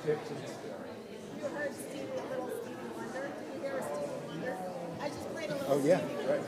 You heard Stevie, a little Stevie Wonder. Did you hear a Stevie Wonder? I just played a little. Oh, yeah, Stevie right.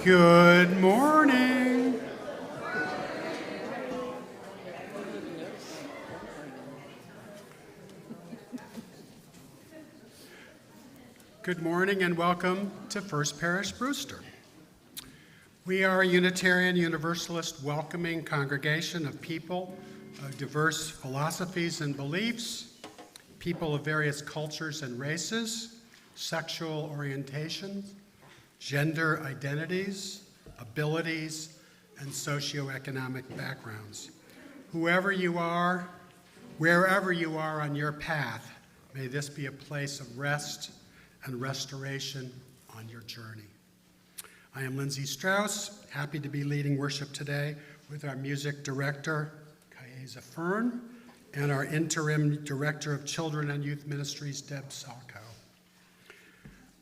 Good morning. Good morning and welcome to First Parish Brewster. We are a Unitarian Universalist welcoming congregation of people of diverse philosophies and beliefs, people of various cultures and races, sexual orientations, gender identities, abilities, and socioeconomic backgrounds. Whoever you are, wherever you are on your path, may this be a place of rest and restoration on your journey. I am Lindsay Strauss, happy to be leading worship today with our music director, Kaeza Fern, and our interim director of Children and Youth Ministries, Deb Salko.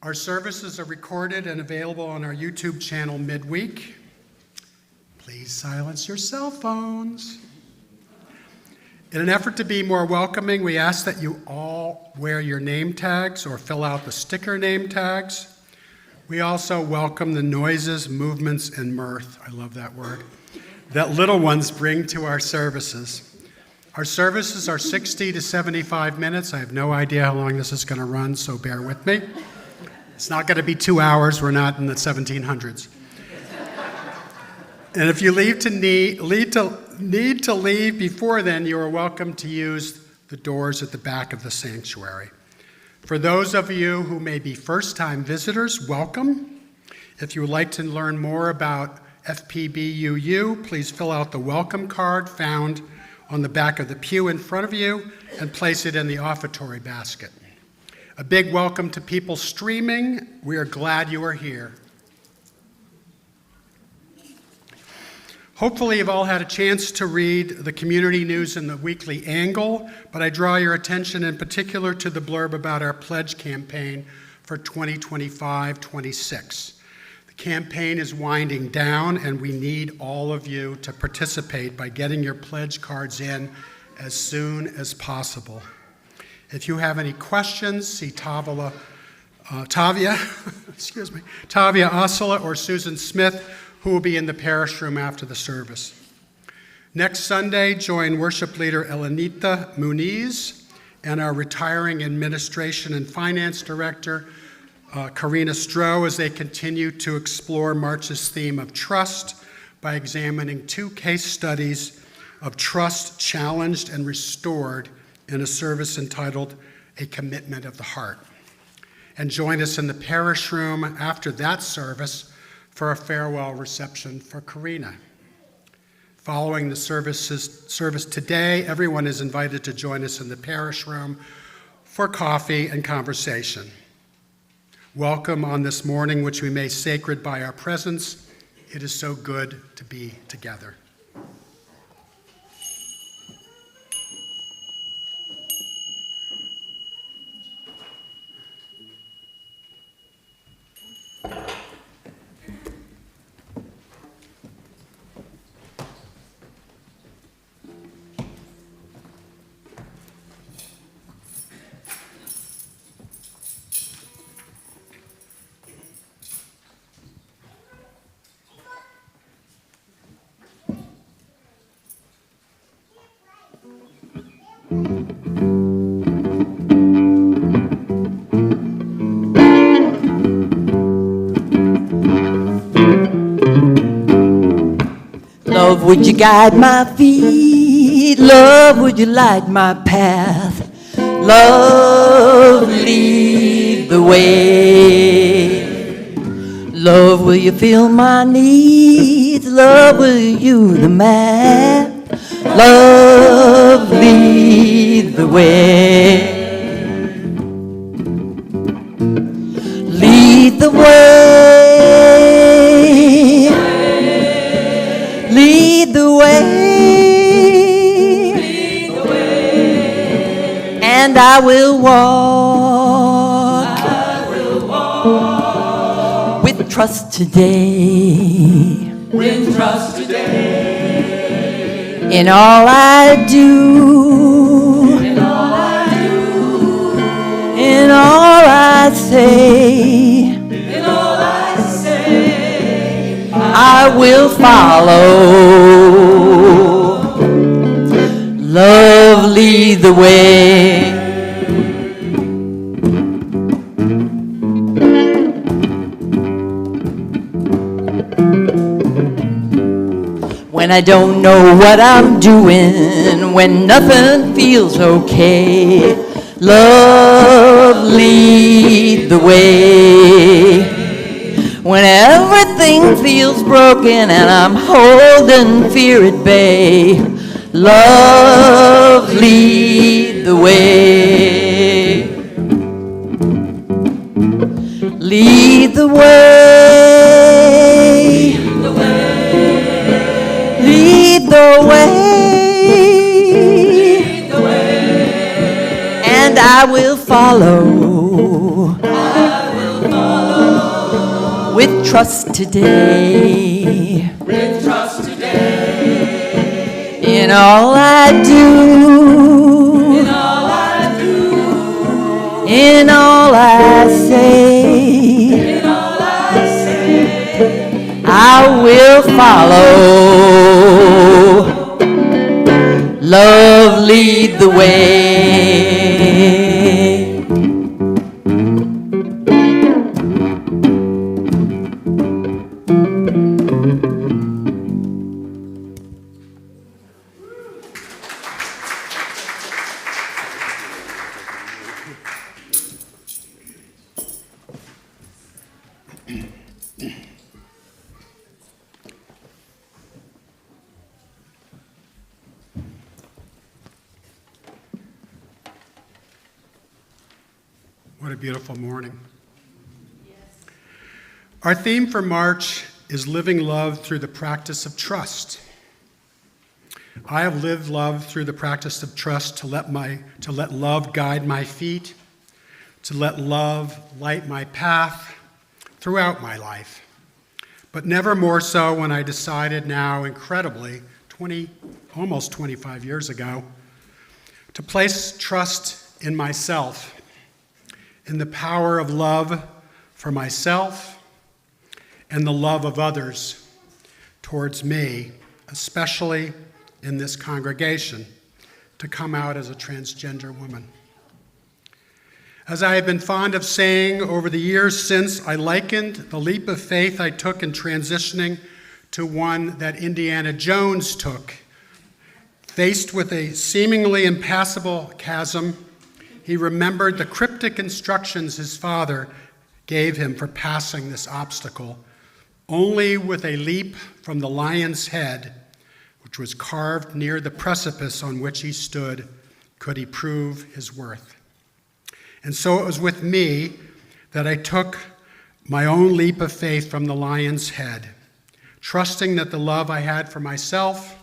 Our services are recorded and available on our YouTube channel midweek. Please silence your cell phones. In an effort to be more welcoming, we ask that you all wear your name tags or fill out the sticker name tags. We also welcome the noises, movements, and mirth, I love that word, that little ones bring to our services. Our services are 60 to 75 minutes. I have no idea how long this is going to run, so bear with me. It's not going to be 2 hours. We're not in the 1700s. And if you need to leave before then, you are welcome to use the doors at the back of the sanctuary. For those of you who may be first-time visitors, welcome. If you would like to learn more about FPBUU, please fill out the welcome card found on the back of the pew in front of you and place it in the offertory basket. A big welcome to people streaming. We are glad you are here. Hopefully you've all had a chance to read the community news in the Weekly Angle, but I draw your attention in particular to the blurb about our pledge campaign for 2025-26. The campaign is winding down, and we need all of you to participate by getting your pledge cards in as soon as possible. If you have any questions, see Tavia Ossola or Susan Smith, who will be in the parish room after the service. Next Sunday, join worship leader Elenita Muniz and our retiring administration and finance director, Karina Stroh, as they continue to explore March's theme of trust by examining 2 case studies of trust challenged and restored in a service entitled A Commitment of the Heart. And join us in the parish room after that service for a farewell reception for Karina. Following the service today, everyone is invited to join us in the parish room for coffee and conversation. Welcome on this morning, which we make sacred by our presence. It is so good to be together. Love, would you guide my feet? Love, would you light my path? Love, lead the way. Love, will you fill my needs? Love, will you the map? Love, lead the way. Lead the way. Lead the way. Lead the way. And I will walk. With trust today. With trust today. In all I do. In all I do. In all I say. In all I say. I will follow. Love, lead the way. When I don't know what I'm doing, when nothing feels okay, love, lead the way. When everything feels broken and I'm holding fear at bay, love, lead the way. Lead the way. Lead the way. And I will follow. With trust today. With trust today. In all I do. In all I do. In all I say. In all I say. I will follow. Love, lead the way. What a beautiful morning. Our theme for March is living love through the practice of trust. I have lived love through the practice of trust to let love guide my feet, to let love light my path throughout my life. But never more so when I decided now, incredibly, almost 25 years ago, to place trust in myself, in the power of love for myself and the love of others towards me, especially in this congregation, to come out as a transgender woman. As I have been fond of saying over the years since, I likened the leap of faith I took in transitioning to one that Indiana Jones took. Faced with a seemingly impassable chasm, he remembered the cryptic instructions his father gave him for passing this obstacle. Only with a leap from the lion's head, which was carved near the precipice on which he stood, could he prove his worth. And so it was with me that I took my own leap of faith from the lion's head, trusting that the love I had for myself,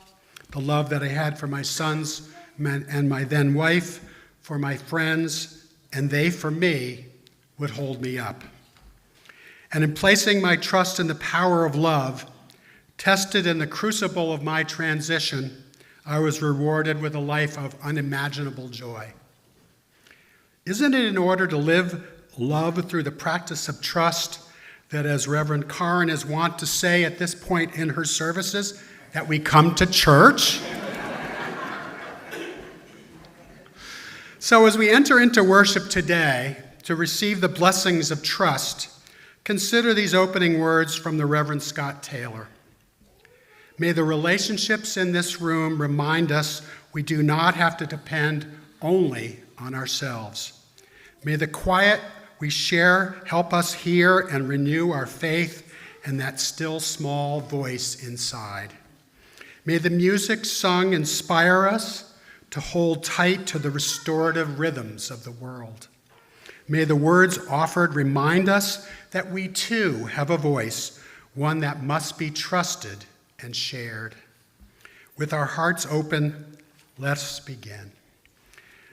the love that I had for my sons and my then wife, for my friends, and they for me, would hold me up. And in placing my trust in the power of love, tested in the crucible of my transition, I was rewarded with a life of unimaginable joy. Isn't it in order to live love through the practice of trust that, as Reverend Karen is wont to say at this point in her services, that we come to church? So as we enter into worship today to receive the blessings of trust, consider these opening words from the Reverend Scott Taylor. May the relationships in this room remind us we do not have to depend only on ourselves. May the quiet we share help us hear and renew our faith in that still small voice inside. May the music sung inspire us to hold tight to the restorative rhythms of the world. May the words offered remind us that we too have a voice, one that must be trusted and shared. With our hearts open, let's begin.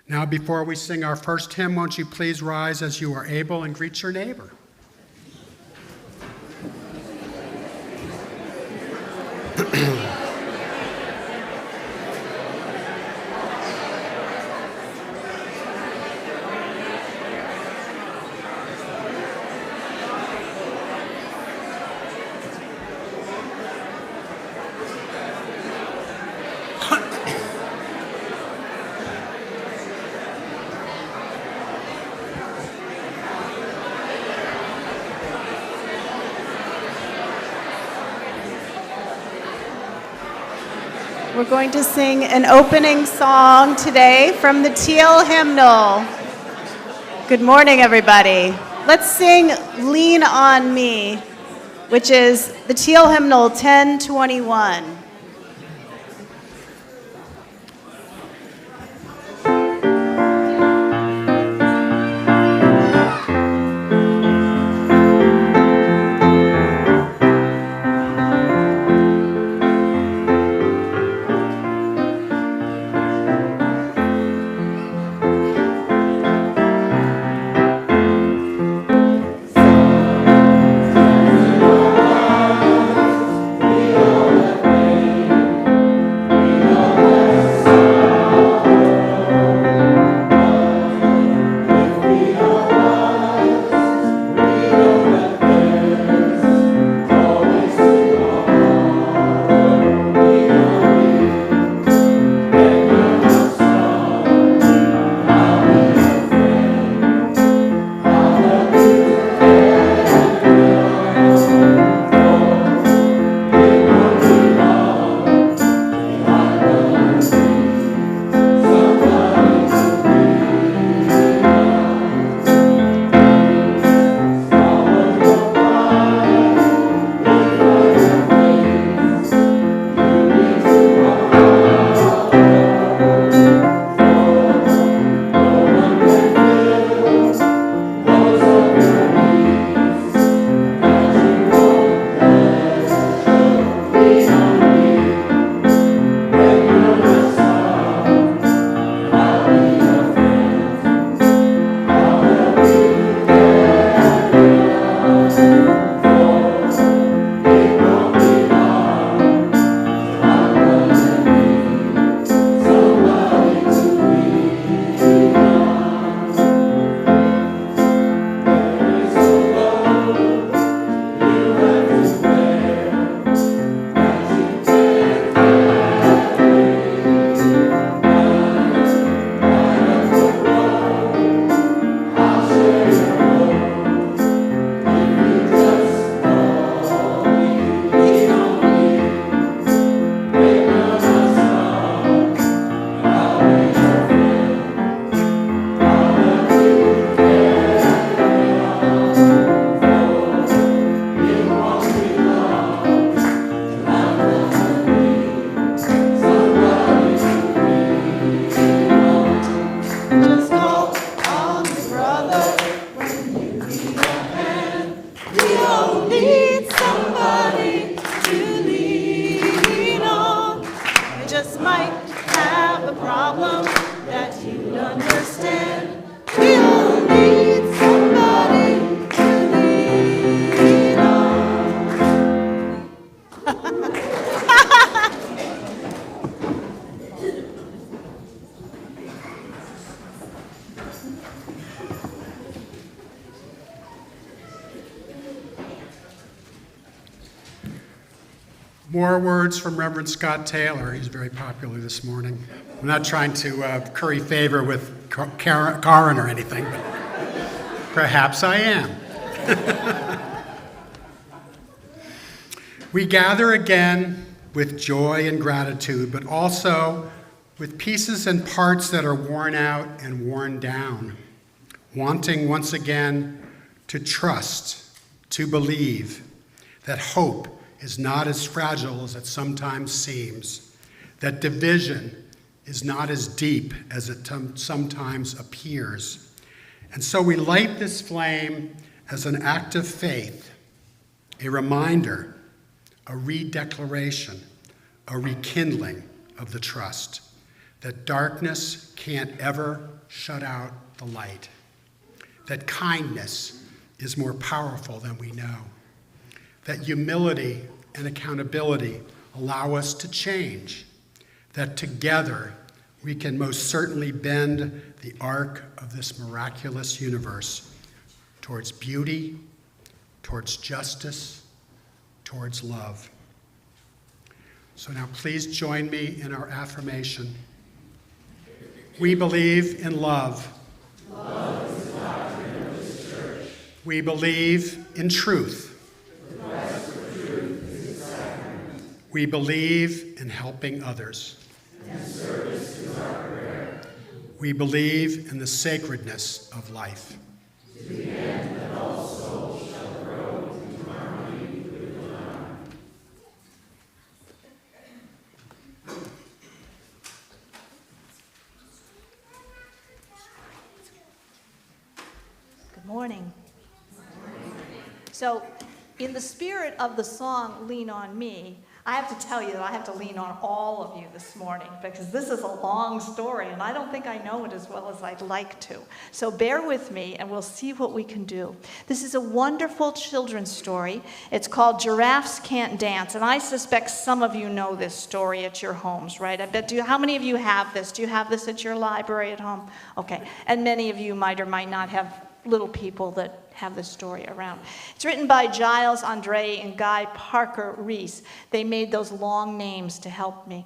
Now, before we sing our first hymn, won't you please rise as you are able and greet your neighbor? We're going to sing an opening song today from the Teal Hymnal. Good morning, everybody. Let's sing Lean on Me, which is the Teal Hymnal 1021. Away. problem that you understand. We all need somebody to lean on. More words from Reverend Scott Taylor. He's very popular this morning. I'm not trying to curry favor with Karin or anything, but perhaps I am. We gather again with joy and gratitude, but also with pieces and parts that are worn out and worn down, wanting once again to trust, to believe that hope is not as fragile as it sometimes seems, that division is not as deep as it sometimes appears. And so we light this flame as an act of faith, a reminder, a redeclaration, a rekindling of the trust that darkness can't ever shut out the light, that kindness is more powerful than we know, that humility and accountability allow us to change, that together we can most certainly bend the arc of this miraculous universe towards beauty, towards justice, towards love. So now please join me in our affirmation. We believe in love. Love is the doctrine of this church. We believe in truth. The quest for truth is the sacrament. We believe in helping others. And service is our prayer. We believe in the sacredness of life. To the end that all souls shall grow in harmony with the Lamb. Good morning. So, in the spirit of the song, Lean on Me, I have to tell you that I have to lean on all of you this morning because this is a long story and I don't think I know it as well as I'd like to. So bear with me and we'll see what we can do. This is a wonderful children's story. It's called Giraffes Can't Dance, and I suspect some of you know this story at your homes, right? I bet. How many of you have this? Do you have this at your library at home? Okay. And many of you might or might not have little people that have this story around. It's written by Giles Andre and Guy Parker Reese. They made those long names to help me.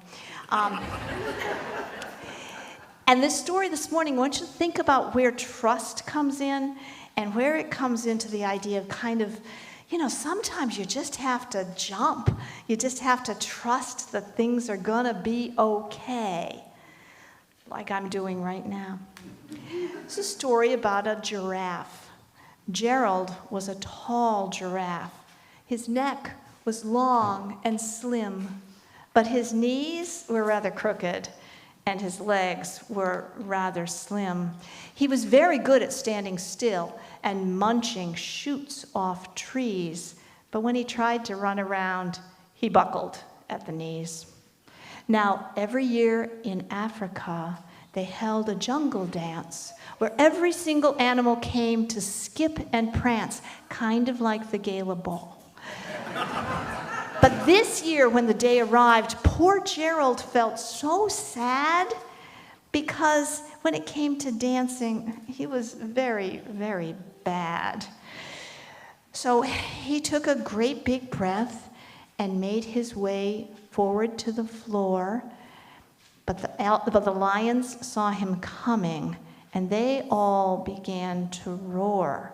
And this story this morning, I want you to think about where trust comes in and where it comes into the idea of kind of, you know, sometimes you just have to jump. You just have to trust that things are gonna be okay, like I'm doing right now. It's a story about a giraffe. Gerald was a tall giraffe. His neck was long and slim, but his knees were rather crooked and his legs were rather slim. He was very good at standing still and munching shoots off trees, but when he tried to run around, he buckled at the knees. Now, every year in Africa, they held a jungle dance where every single animal came to skip and prance, kind of like the gala ball. But this year, when the day arrived, poor Gerald felt so sad because when it came to dancing, he was very, very bad. So he took a great big breath and made his way forward to the floor. But the lions saw him coming, and they all began to roar.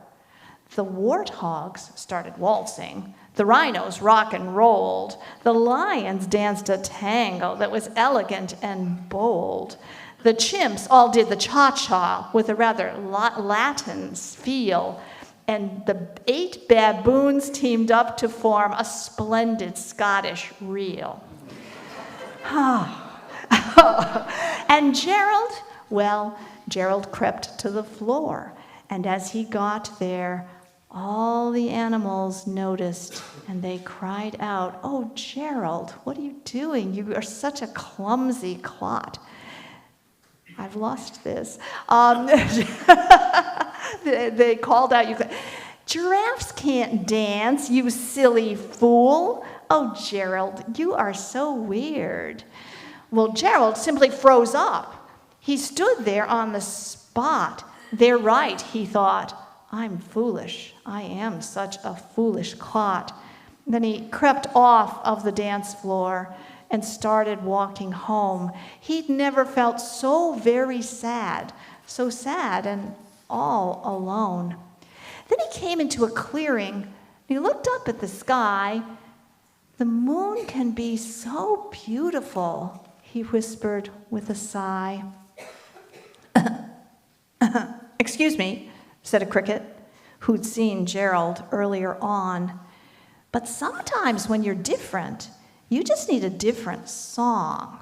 The warthogs started waltzing. The rhinos rock and rolled. The lions danced a tango that was elegant and bold. The chimps all did the cha-cha with a rather Latin feel. And the 8 baboons teamed up to form a splendid Scottish reel. And Gerald, well, Gerald crept to the floor. And as he got there, all the animals noticed and they cried out, "Oh, Gerald, what are you doing? You are such a clumsy clot." I've lost this. They called out, giraffes can't dance, you silly fool. Oh, Gerald, you are so weird. Well, Gerald simply froze up. He stood there on the spot. They're right, he thought. I'm foolish. I am such a foolish clot. Then he crept off of the dance floor and started walking home. He'd never felt so very sad and all alone. Then he came into a clearing, and he looked up at the sky. The moon can be so beautiful, he whispered with a sigh. Excuse me, said a cricket who'd seen Gerald earlier on. But sometimes when you're different, you just need a different song.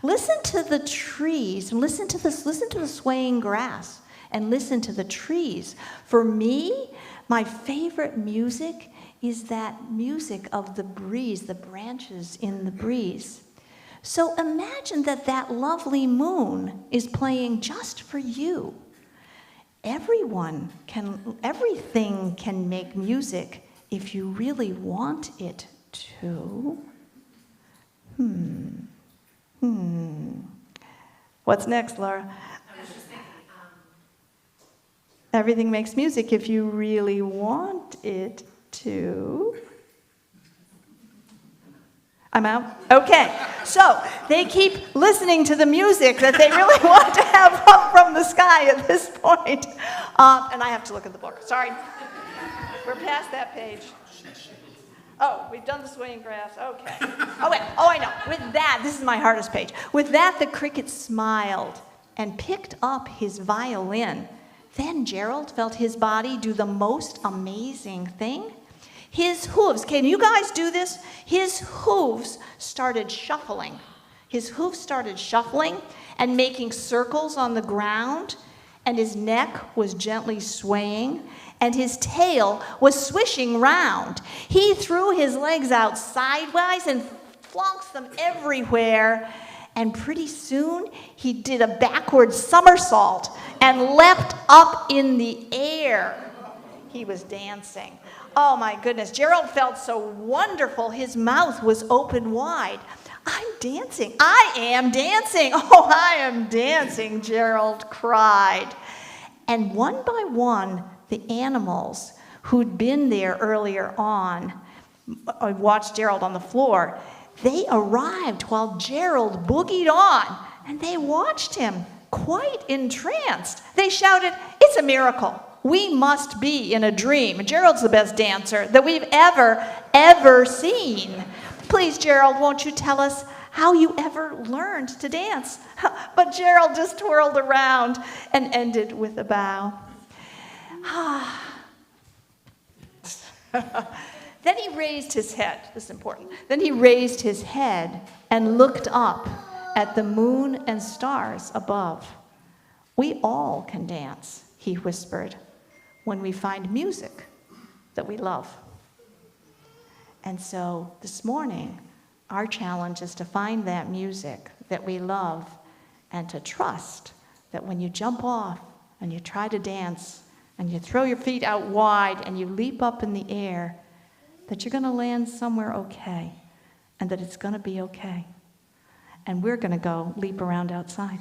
Listen to the trees, and listen to the swaying grass, and listen to the trees. For me, my favorite music is that music of the breeze, the branches in the breeze. So imagine that lovely moon is playing just for you. Everything can make music if you really want it to. What's next, Laura? I was just thinking, Everything makes music if you really want it to. I'm out? Okay. So they keep listening to the music that they really want to have up from the sky at this point. And I have to look at the book. Sorry. We're past that page. Oh, we've done the swaying grass. Okay. Oh, wait. Oh, I know. With that, this is my hardest page. With that, the cricket smiled and picked up his violin. Then Gerald felt his body do the most amazing thing. His hooves, can you guys do this? His hooves started shuffling. His hooves started shuffling and making circles on the ground, and his neck was gently swaying, and his tail was swishing round. He threw his legs out sideways and flounced them everywhere, and pretty soon he did a backward somersault and leapt up in the air. He was dancing. Oh my goodness, Gerald felt so wonderful. His mouth was open wide. I'm dancing. I am dancing. Oh, I am dancing, Gerald cried. And one by one, the animals who'd been there earlier on, watched Gerald on the floor, they arrived while Gerald boogied on, and they watched him quite entranced. They shouted, "It's a miracle. We must be in a dream. Gerald's the best dancer that we've ever seen. Please, Gerald, won't you tell us how you ever learned to dance?" But Gerald just twirled around and ended with a bow. Then he raised his head. This is important. Then he raised his head and looked up at the moon and stars above. "We all can dance," he whispered, "when we find music that we love." And so this morning, our challenge is to find that music that we love and to trust that when you jump off and you try to dance and you throw your feet out wide and you leap up in the air, that you're going to land somewhere okay and that it's going to be okay. And we're going to go leap around outside.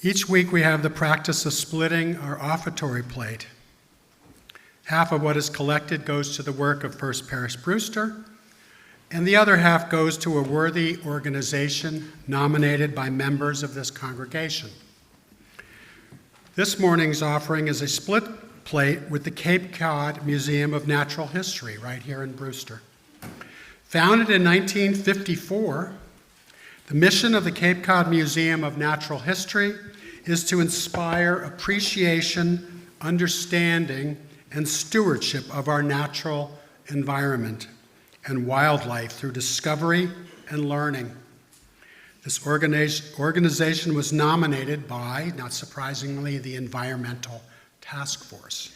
Each week we have the practice of splitting our offertory plate. Half of what is collected goes to the work of First Parish Brewster, and the other half goes to a worthy organization nominated by members of this congregation. This morning's offering is a split plate with the Cape Cod Museum of Natural History right here in Brewster. Founded in 1954, the mission of the Cape Cod Museum of Natural History is to inspire appreciation, understanding, and stewardship of our natural environment and wildlife through discovery and learning. This organization was nominated by, not surprisingly, the Environmental Task Force.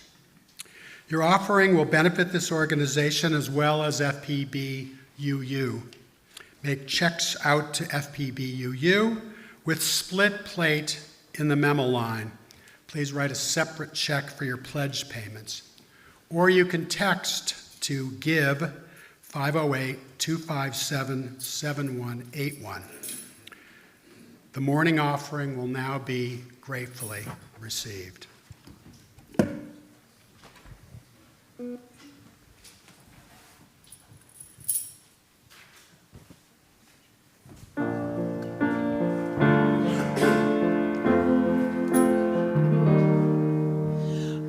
Your offering will benefit this organization as well as FPBUU. Make checks out to FPBUU with split plate in the memo line. Please write a separate check for your pledge payments. Or you can text to give 508-257-7181. The morning offering will now be gratefully received.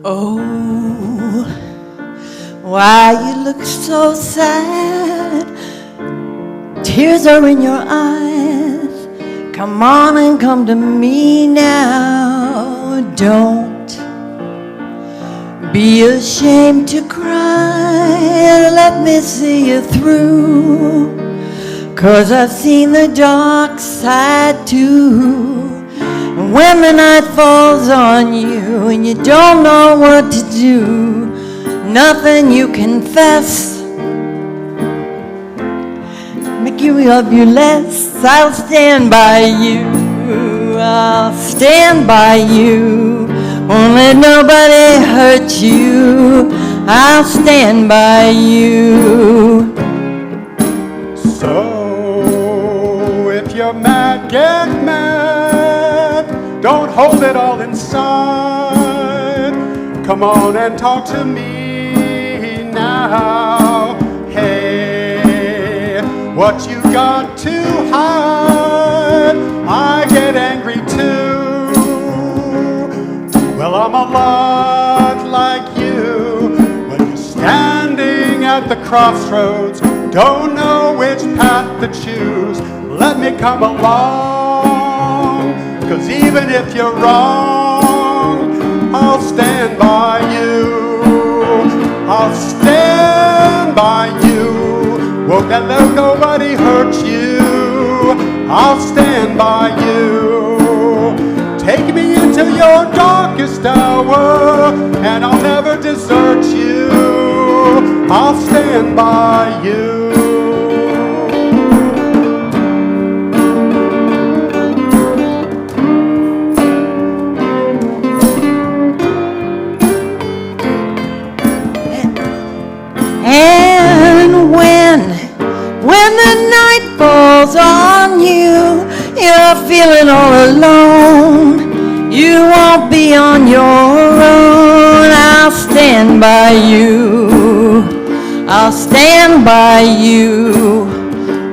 Oh, why you look so sad? Tears are in your eyes. Come on and come to me now. Don't be ashamed to cry. Let me see you through. 'Cause I've seen the dark side too. When the night falls on you and you don't know what to do, nothing you confess make you love you less. I'll stand by you. I'll stand by you. Won't let nobody hurt you. I'll stand by you. So if you're mad, get mad. Don't hold it all inside. Come on and talk to me now. Hey, what you got to hide? I get angry too. Well, I'm a lot like you. When you're standing at the crossroads, don't know which path to choose. Let me come along, 'cause even if you're wrong, I'll stand by you. I'll stand by you. Won't let nobody hurt you. I'll stand by you. Take me into your darkest hour, and I'll never desert you. I'll stand by you. And when the night falls on you, you're feeling all alone, you won't be on your own. I'll stand by you. I'll stand by you.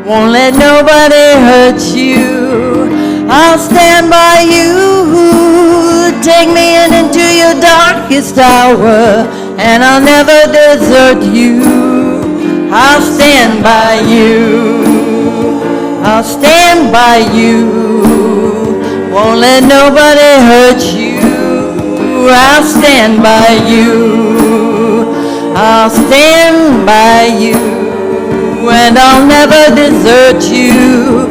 Won't let nobody hurt you. I'll stand by you. Take me into your darkest hour, and I'll never desert you. I'll stand by you. I'll stand by you. Won't let nobody hurt you. I'll stand by you. I'll stand by you. And I'll never desert you.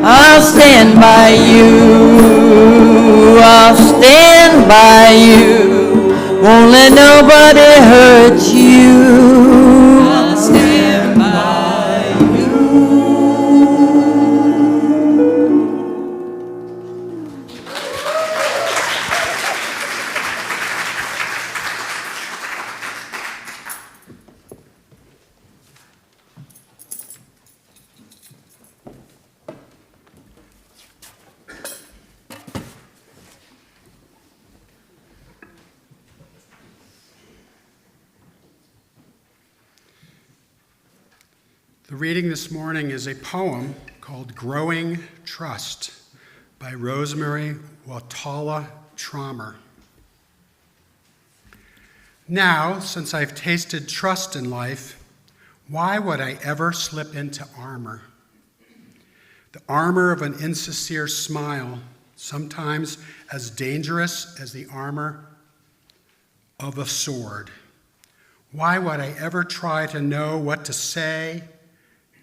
I'll stand by you. I'll stand by you. Won't let nobody hurt you. I'll stand by you. The reading this morning is a poem called Growing Trust by Rosemary Watala Trommer. Now, since I've tasted trust in life, why would I ever slip into armor? The armor of an insincere smile, sometimes as dangerous as the armor of a sword. Why would I ever try to know what to say,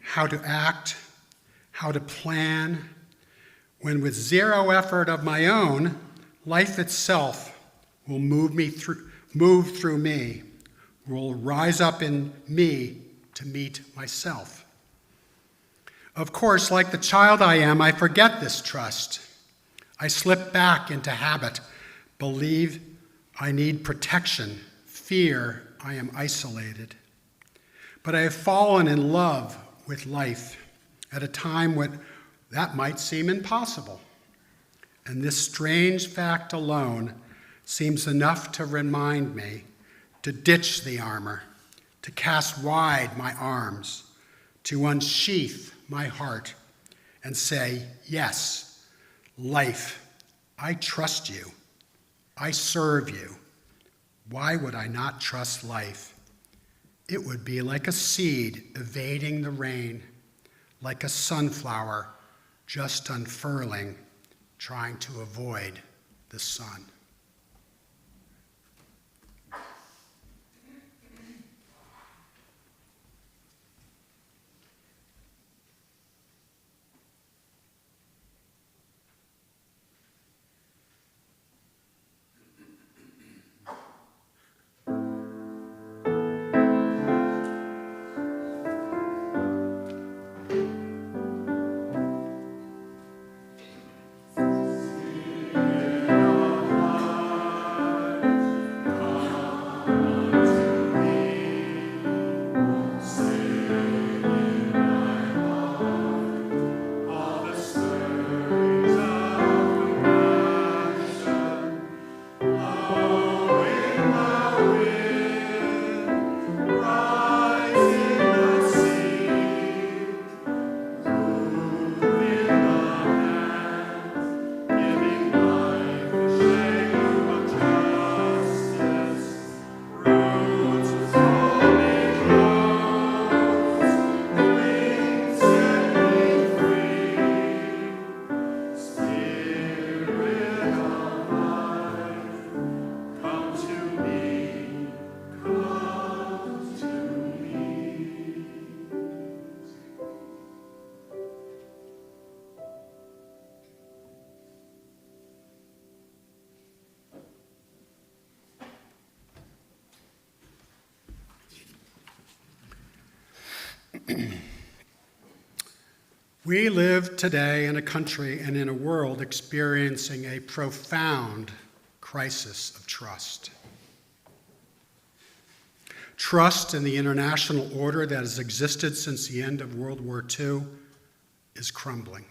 how to act, how to plan, when with zero effort of my own, life itself will move through me, will rise up in me to meet myself. Of course, like the child I am, I forget this trust. I slip back into habit, believe I need protection, fear I am isolated. But I have fallen in love with life at a time when that might seem impossible. And this strange fact alone seems enough to remind me to ditch the armor, to cast wide my arms, to unsheath my heart and say, yes, life, I trust you. I serve you. Why would I not trust life? It would be like a seed evading the rain, like a sunflower just unfurling, trying to avoid the sun. We live today in a country and in a world experiencing a profound crisis of trust. Trust in the international order that has existed since the end of World War II is crumbling.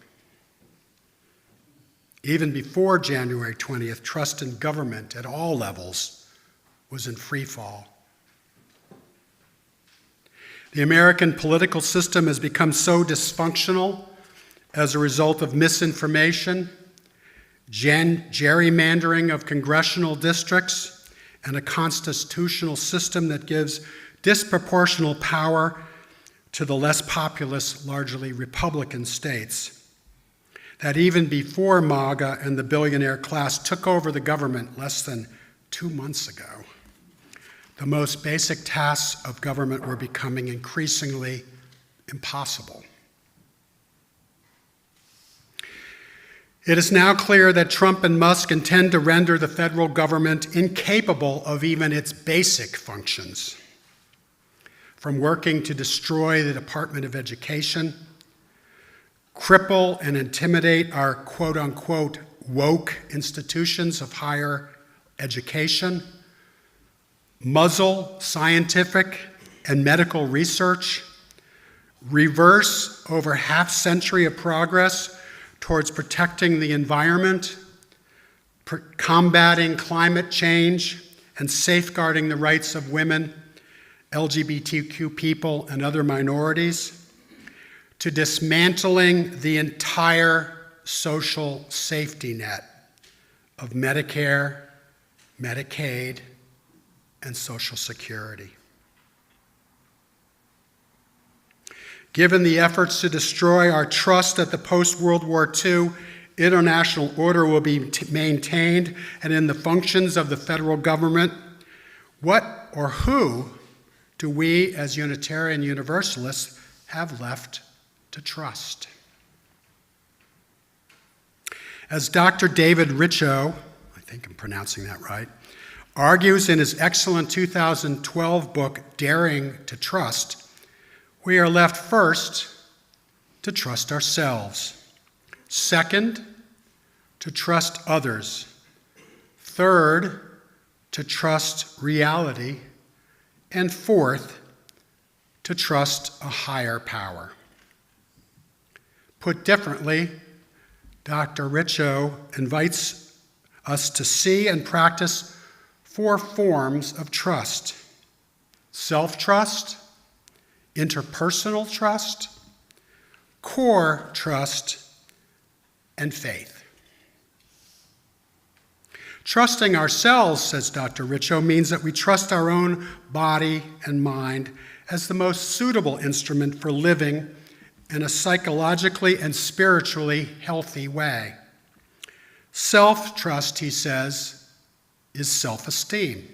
Even before January 20th, trust in government at all levels was in free fall. The American political system has become so dysfunctional as a result of misinformation, gerrymandering of congressional districts, and a constitutional system that gives disproportional power to the less populous, largely Republican states, that even before MAGA and the billionaire class took over the government less than 2 months ago, the most basic tasks of government were becoming increasingly impossible. It is now clear that Trump and Musk intend to render the federal government incapable of even its basic functions, from working to destroy the Department of Education, cripple and intimidate our quote-unquote woke institutions of higher education, muzzle scientific and medical research, reverse over half-century of progress towards protecting the environment, combating climate change, and safeguarding the rights of women, LGBTQ people, and other minorities, to dismantling the entire social safety net of Medicare, Medicaid, and Social Security. Given the efforts to destroy our trust that the post-World War II international order will be maintained and in the functions of the federal government, what or who do we as Unitarian Universalists have left to trust? As Dr. David Richo, I think I'm pronouncing that right, argues in his excellent 2012 book, Daring to Trust, we are left first to trust ourselves. Second, to trust others. Third, to trust reality. And fourth, to trust a higher power. Put differently, Dr. Richo invites us to see and practice 4 forms of trust: self-trust, interpersonal trust, core trust, and faith. Trusting ourselves, says Dr. Richo, means that we trust our own body and mind as the most suitable instrument for living in a psychologically and spiritually healthy way. Self-trust, he says, is self-esteem.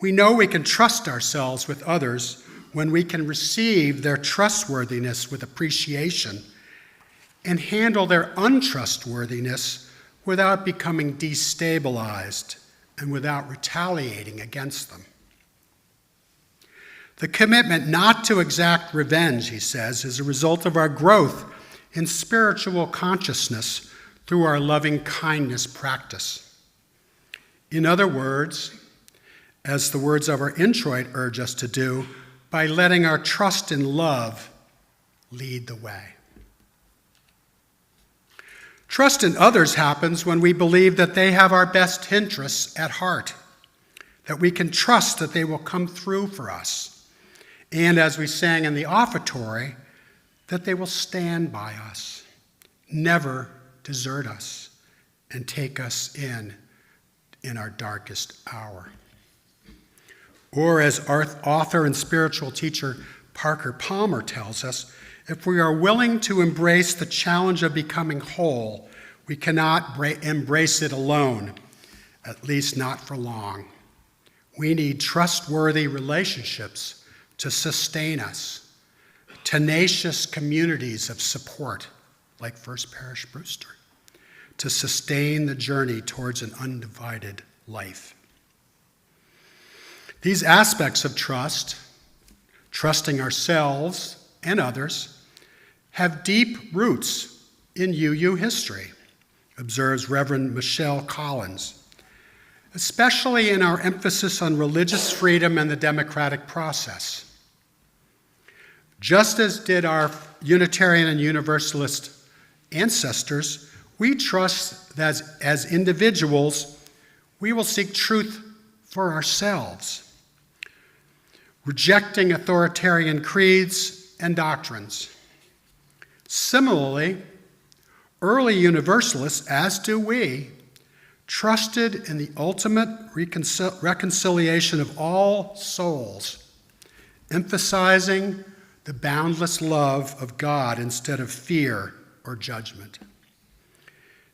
We know we can trust ourselves with others when we can receive their trustworthiness with appreciation and handle their untrustworthiness without becoming destabilized and without retaliating against them. The commitment not to exact revenge, he says, is a result of our growth in spiritual consciousness through our loving kindness practice. In other words, as the words of our introit urge us to do, by letting our trust in love lead the way. Trust in others happens when we believe that they have our best interests at heart, that we can trust that they will come through for us, and as we sang in the offertory, that they will stand by us, never desert us, and take us in our darkest hour. Or as author and spiritual teacher Parker Palmer tells us, if we are willing to embrace the challenge of becoming whole, we cannot embrace it alone, at least not for long. We need trustworthy relationships to sustain us, tenacious communities of support, like First Parish Brewster, to sustain the journey towards an undivided life. These aspects of trust, trusting ourselves and others, have deep roots in UU history, observes Reverend Michelle Collins, especially in our emphasis on religious freedom and the democratic process. Just as did our Unitarian and Universalist ancestors, we trust that as individuals, we will seek truth for ourselves, rejecting authoritarian creeds and doctrines. Similarly, early Universalists, as do we, trusted in the ultimate reconciliation of all souls, emphasizing the boundless love of God instead of fear or judgment.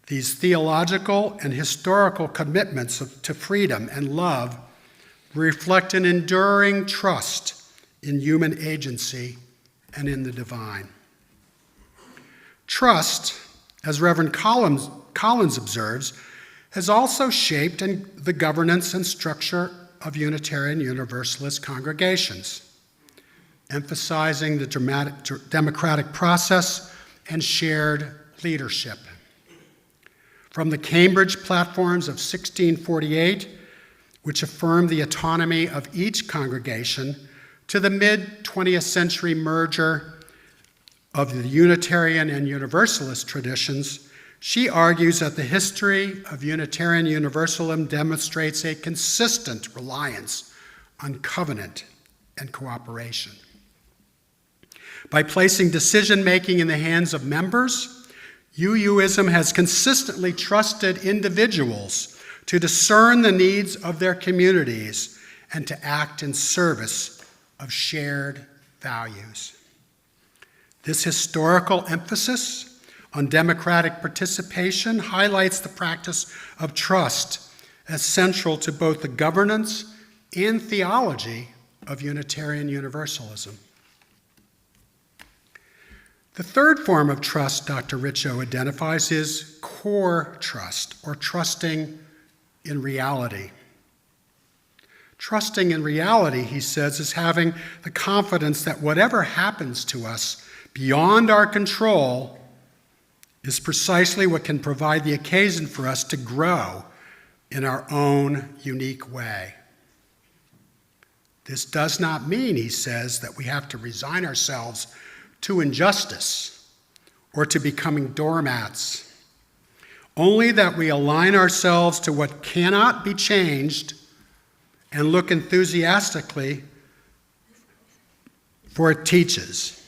These theological and historical commitments to freedom and love reflect an enduring trust in human agency and in the divine. Trust, as Reverend Collins observes, has also shaped the governance and structure of Unitarian Universalist congregations, emphasizing the democratic process and shared leadership. From the Cambridge platforms of 1648, which affirmed the autonomy of each congregation, to the mid-20th century merger of the Unitarian and Universalist traditions, she argues that the history of Unitarian Universalism demonstrates a consistent reliance on covenant and cooperation. By placing decision-making in the hands of members, UUism has consistently trusted individuals to discern the needs of their communities and to act in service of shared values. This historical emphasis on democratic participation highlights the practice of trust as central to both the governance and theology of Unitarian Universalism. The third form of trust Dr. Richo identifies is core trust, or trusting in reality. Trusting in reality, he says, is having the confidence that whatever happens to us beyond our control is precisely what can provide the occasion for us to grow in our own unique way. This does not mean, he says, that we have to resign ourselves to injustice or to becoming doormats, only that we align ourselves to what cannot be changed and look enthusiastically for it teaches.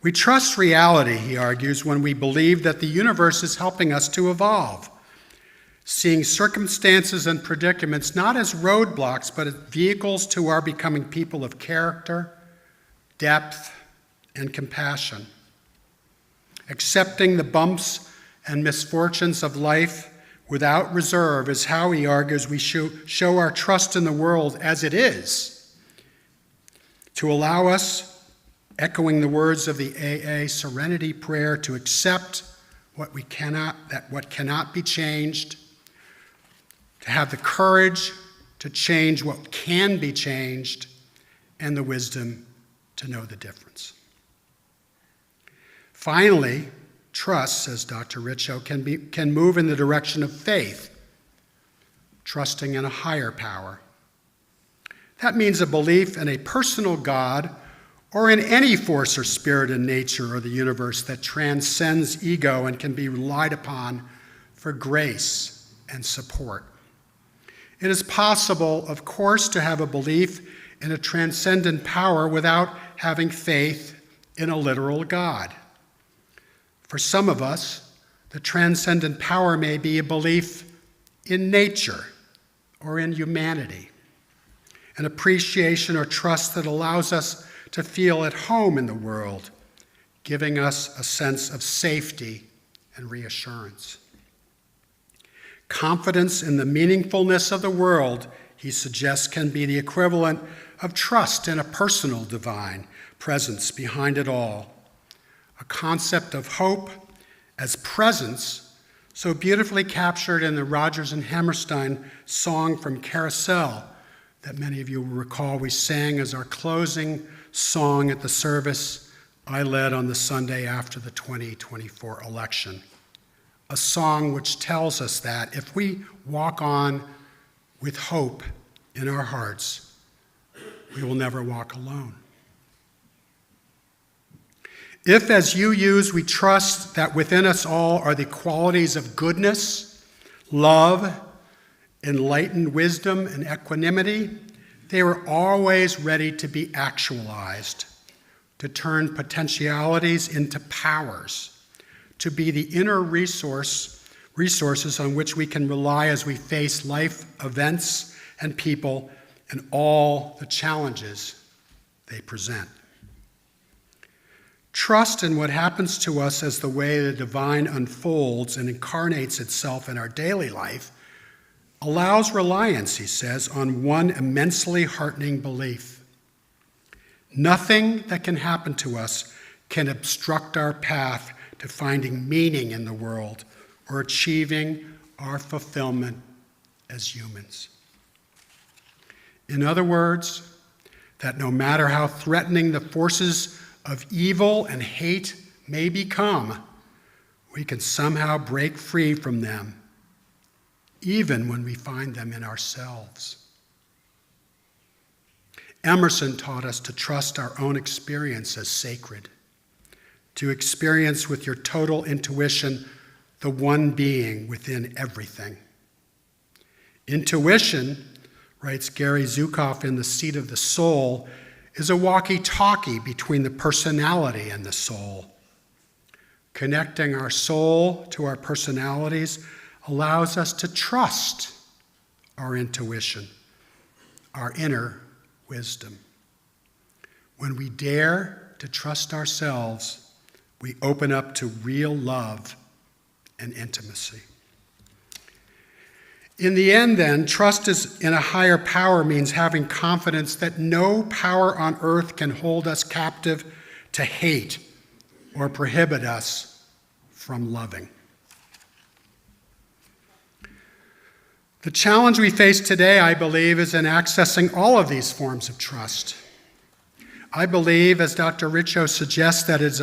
We trust reality, he argues, when we believe that the universe is helping us to evolve, seeing circumstances and predicaments not as roadblocks, but as vehicles to our becoming people of character, depth, and compassion. Accepting the bumps and misfortunes of life without reserve is how, he argues, we show our trust in the world as it is, to allow us, echoing the words of the AA Serenity Prayer, to accept what cannot be changed, to have the courage to change what can be changed, and the wisdom to know the difference. Finally, trust, says Dr. Richo, can move in the direction of faith, trusting in a higher power. That means a belief in a personal God or in any force or spirit in nature or the universe that transcends ego and can be relied upon for grace and support. It is possible, of course, to have a belief in a transcendent power without having faith in a literal God. For some of us, the transcendent power may be a belief in nature or in humanity, an appreciation or trust that allows us to feel at home in the world, giving us a sense of safety and reassurance. Confidence in the meaningfulness of the world, he suggests, can be the equivalent of trust in a personal divine presence behind it all. A concept of hope as presence, so beautifully captured in the Rodgers and Hammerstein song from Carousel that many of you will recall we sang as our closing song at the service I led on the Sunday after the 2024 election. A song which tells us that if we walk on with hope in our hearts, we will never walk alone. If, as UUs, we trust that within us all are the qualities of goodness, love, enlightened wisdom, and equanimity, they are always ready to be actualized, to turn potentialities into powers, to be the inner resources on which we can rely as we face life events and people and all the challenges they present. Trust in what happens to us as the way the divine unfolds and incarnates itself in our daily life allows reliance, he says, on one immensely heartening belief. Nothing that can happen to us can obstruct our path to finding meaning in the world or achieving our fulfillment as humans. In other words, that no matter how threatening the forces of evil and hate may become, we can somehow break free from them, even when we find them in ourselves. Emerson taught us to trust our own experience as sacred, to experience with your total intuition the one being within everything. Intuition, writes Gary Zukav in The Seat of the Soul, is a walkie-talkie between the personality and the soul. Connecting our soul to our personalities allows us to trust our intuition, our inner wisdom. When we dare to trust ourselves, we open up to real love and intimacy. In the end, then, trust in a higher power means having confidence that no power on earth can hold us captive to hate or prohibit us from loving. The challenge we face today, I believe, is in accessing all of these forms of trust. I believe, as Dr. Richo suggests, that it is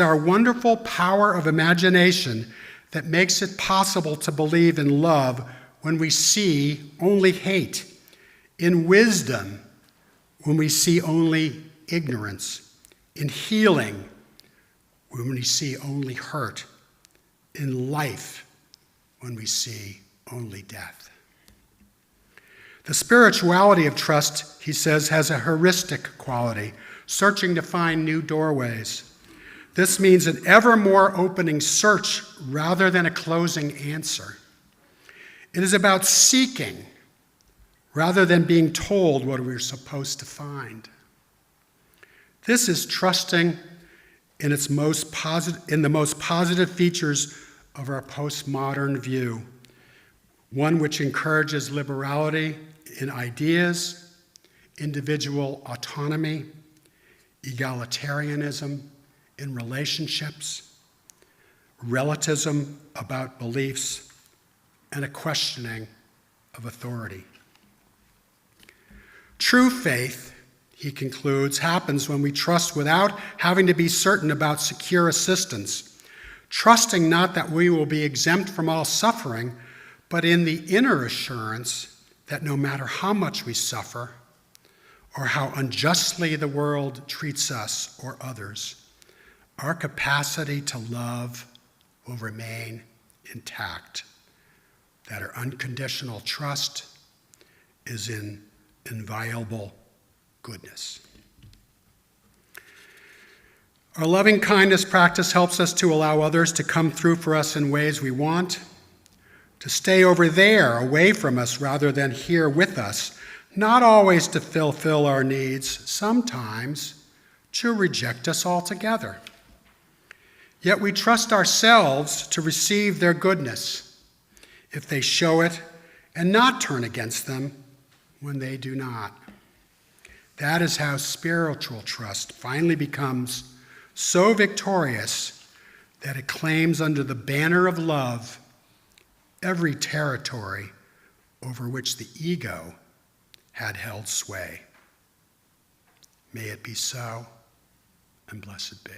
our wonderful power of imagination that makes it possible to believe in love when we see only hate, in wisdom when we see only ignorance, in healing when we see only hurt, in life when we see only death. The spirituality of trust, he says, has a heuristic quality, searching to find new doorways. This means an ever more opening search rather than a closing answer. It is about seeking rather than being told what we're supposed to find. This is trusting in the most positive features of our postmodern view, one which encourages liberality in ideas, individual autonomy, egalitarianism in relationships, relativism about beliefs, and a questioning of authority. True faith, he concludes, happens when we trust without having to be certain about secure assistance, trusting not that we will be exempt from all suffering, but in the inner assurance that no matter how much we suffer or how unjustly the world treats us or others, our capacity to love will remain intact, that our unconditional trust is in inviolable goodness. Our loving kindness practice helps us to allow others to come through for us in ways we want, to stay over there, away from us, rather than here with us, not always to fulfill our needs, sometimes to reject us altogether. Yet we trust ourselves to receive their goodness if they show it and not turn against them when they do not. That is how spiritual trust finally becomes so victorious that it claims under the banner of love every territory over which the ego had held sway. May it be so, and blessed be.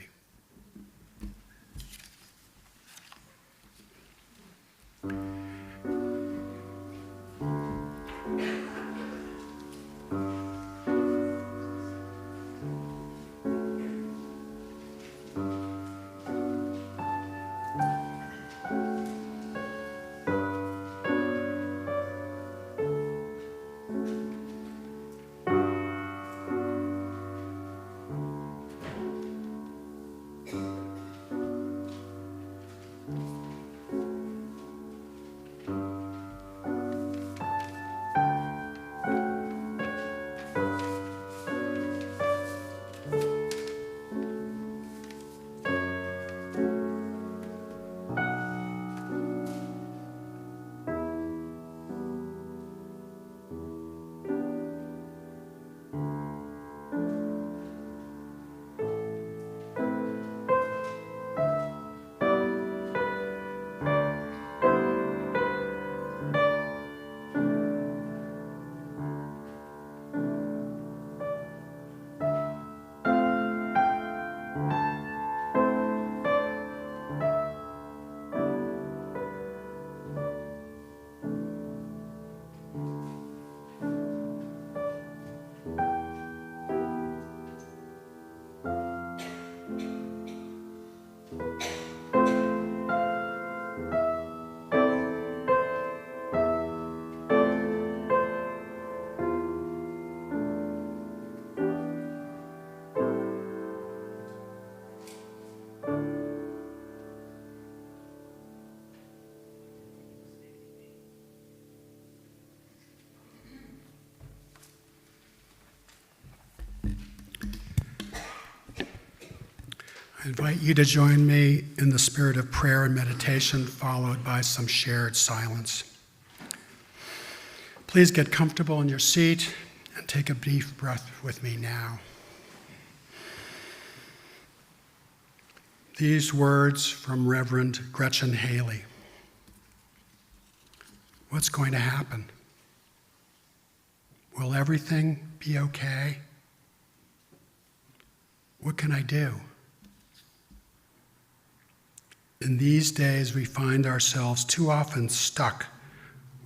I invite you to join me in the spirit of prayer and meditation, followed by some shared silence. Please get comfortable in your seat and take a deep breath with me now. These words from Reverend Gretchen Haley. What's going to happen? Will everything be okay? What can I do? In these days, we find ourselves too often stuck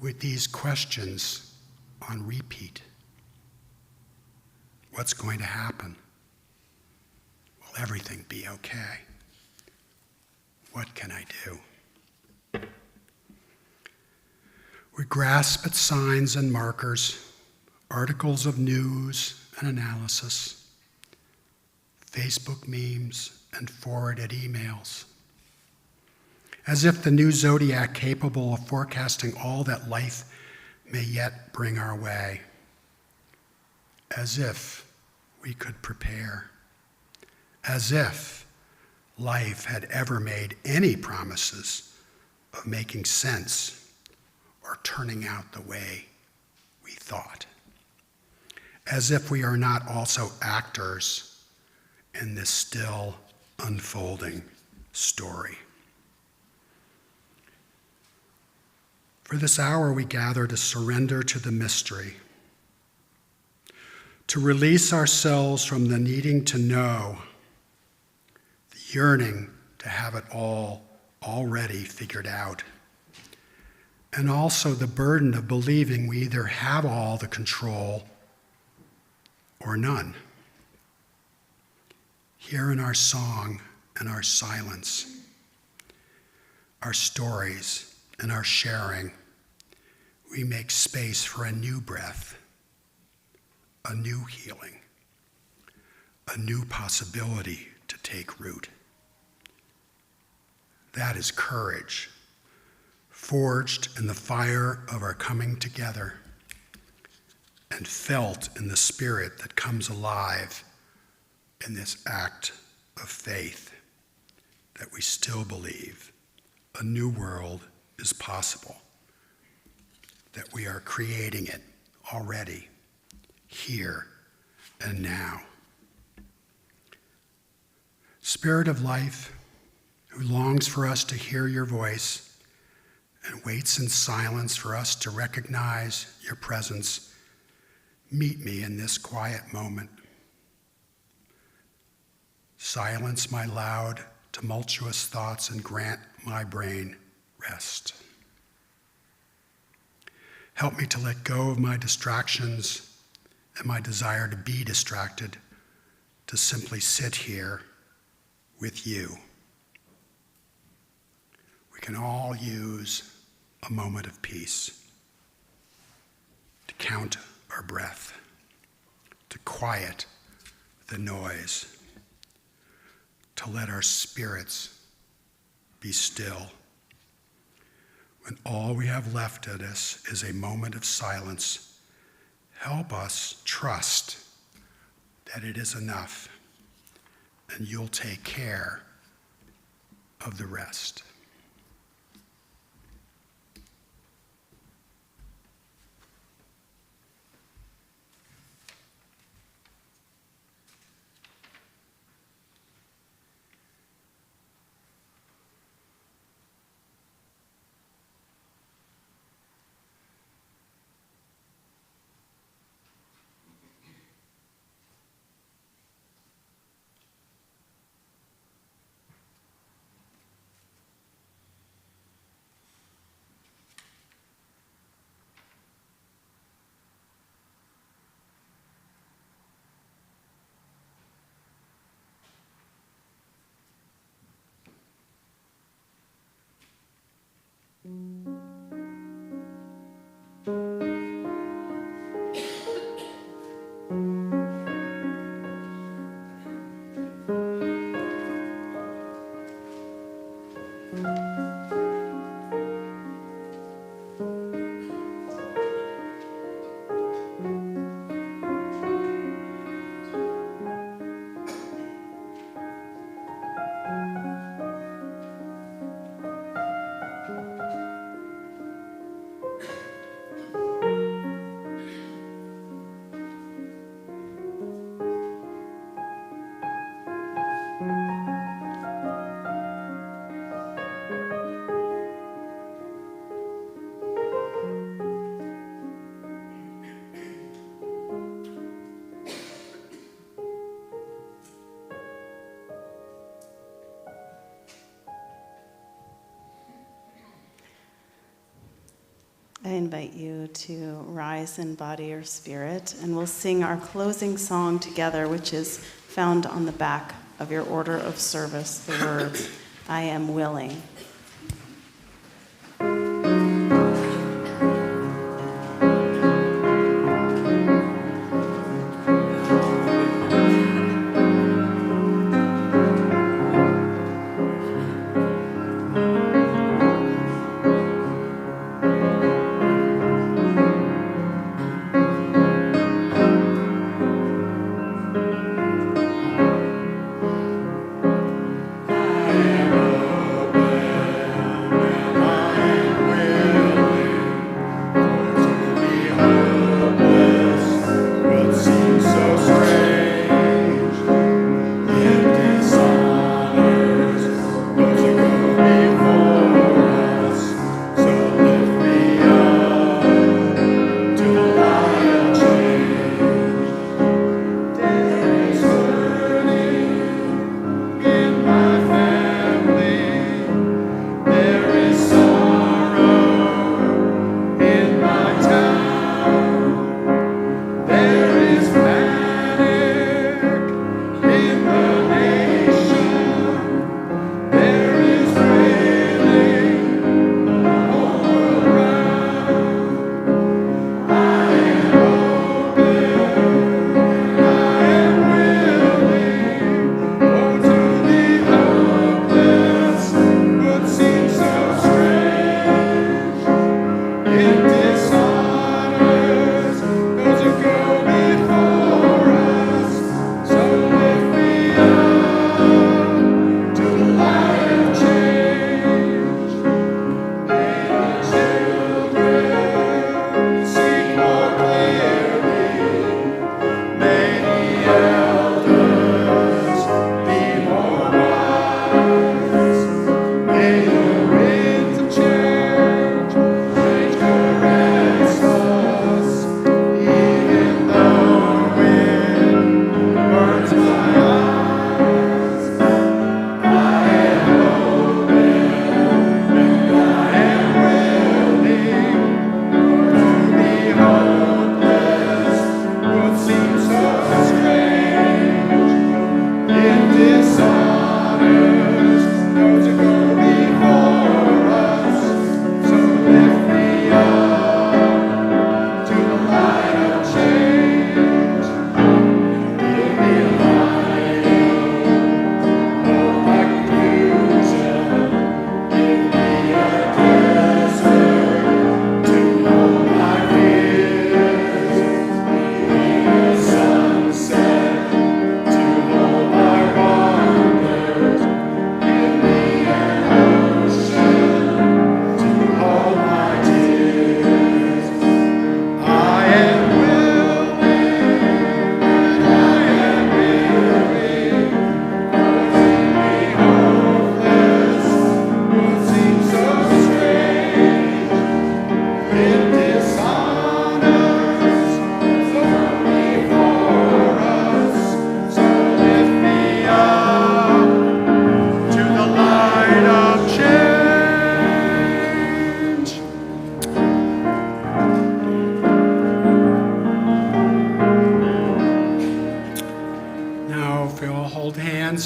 with these questions on repeat. What's going to happen? Will everything be okay? What can I do? We grasp at signs and markers, articles of news and analysis, Facebook memes and forwarded emails, as if the new zodiac capable of forecasting all that life may yet bring our way, as if we could prepare, as if life had ever made any promises of making sense or turning out the way we thought, as if we are not also actors in this still unfolding story. For this hour, we gather to surrender to the mystery, to release ourselves from the needing to know, the yearning to have it all already figured out, and also the burden of believing we either have all the control or none. Here in our song and our silence, our stories and our sharing, we make space for a new breath, a new healing, a new possibility to take root. That is courage, forged in the fire of our coming together and felt in the spirit that comes alive in this act of faith, that we still believe a new world is possible, that we are creating it already, here and now. Spirit of life, who longs for us to hear your voice and waits in silence for us to recognize your presence, meet me in this quiet moment. Silence my loud, tumultuous thoughts and grant my brain rest. Help me to let go of my distractions and my desire to be distracted, to simply sit here with you. We can all use a moment of peace, to count our breath, to quiet the noise, to let our spirits be still. When all we have left at us is a moment of silence, help us trust that it is enough, and you'll take care of the rest. I invite you to rise in body or spirit, and we'll sing our closing song together, which is found on the back of your order of service, the words, I am willing.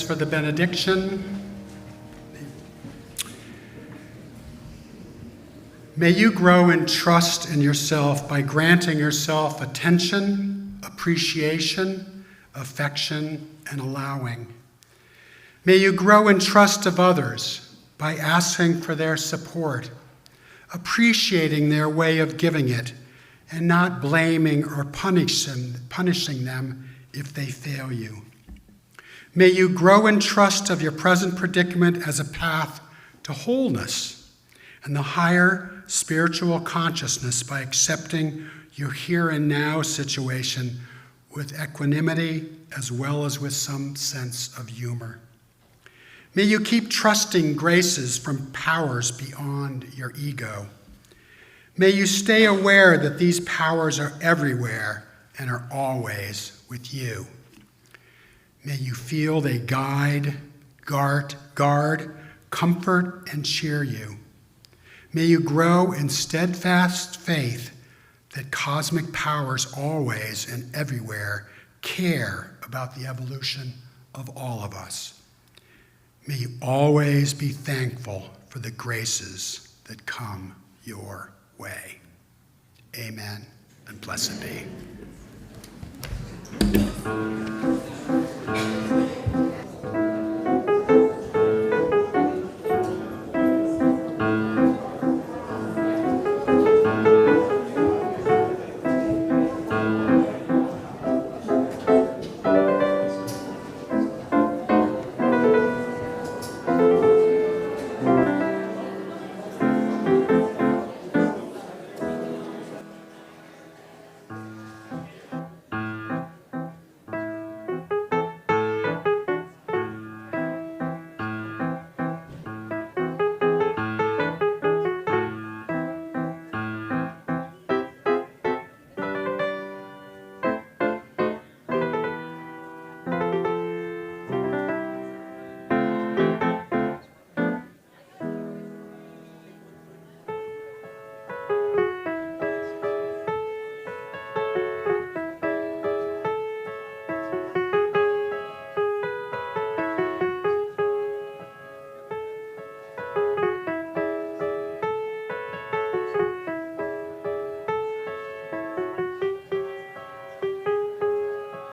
For the benediction. May you grow in trust in yourself by granting yourself attention, appreciation, affection, and allowing. May you grow in trust of others by asking for their support, appreciating their way of giving it, and not blaming or punishing them if they fail you. May you grow in trust of your present predicament as a path to wholeness and the higher spiritual consciousness by accepting your here and now situation with equanimity as well as with some sense of humor. May you keep trusting graces from powers beyond your ego. May you stay aware that these powers are everywhere and are always with you. May you feel they guide, guard, comfort, and cheer you. May you grow in steadfast faith that cosmic powers always and everywhere care about the evolution of all of us. May you always be thankful for the graces that come your way. Amen, and blessed be.